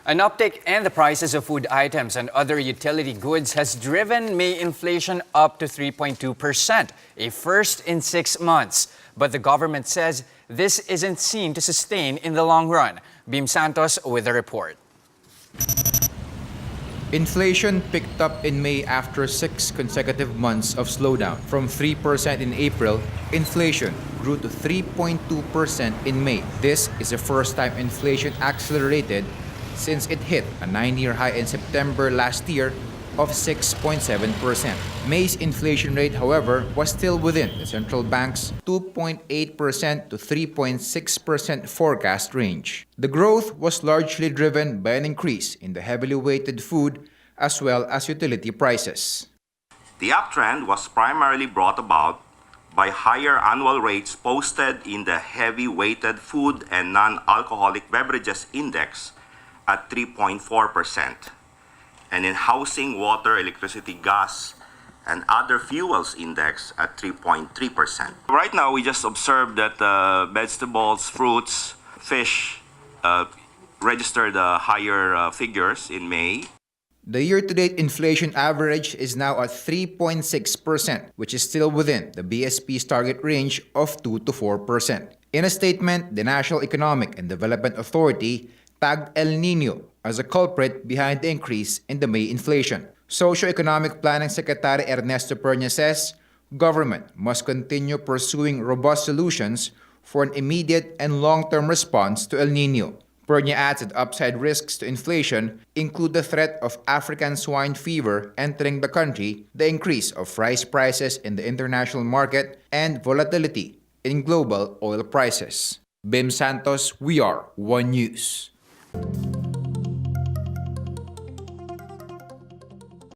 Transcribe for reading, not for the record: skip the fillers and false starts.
An uptick in the prices of food items and other utility goods has driven May inflation up to 3.2%, a first in 6 months. But the government says this isn't seen to sustain in the long run. Bim Santos with the report. Inflation picked up in May after 6 consecutive months of slowdown. From 3% in April, inflation grew to 3.2% in May. This is the first time inflation accelerated since it hit a 9-year high in September last year of 6.7%. May's inflation rate, however, was still within the central bank's 2.8% to 3.6% forecast range. The growth was largely driven by an increase in the heavily weighted food as well as utility prices. The uptrend was primarily brought about by higher annual rates posted in the heavy weighted food and non-alcoholic beverages index at 3.4%. and in housing, water, electricity, gas, and other fuels index at 3.3%. Right now, we just observed that vegetables, fruits, fish registered higher figures in May. The year-to-date inflation average is now at 3.6%, which is still within the BSP's target range of 2 to 4%. In a statement, the National Economic and Development Authority tagged El Nino as a culprit behind the increase in the May inflation. Socio-Economic Planning Secretary Ernesto Pernia says government must continue pursuing robust solutions for an immediate and long-term response to El Nino. Pernia adds that upside risks to inflation include the threat of African swine fever entering the country, the increase of rice prices in the international market, and volatility in global oil prices. Bim Santos, we are One News.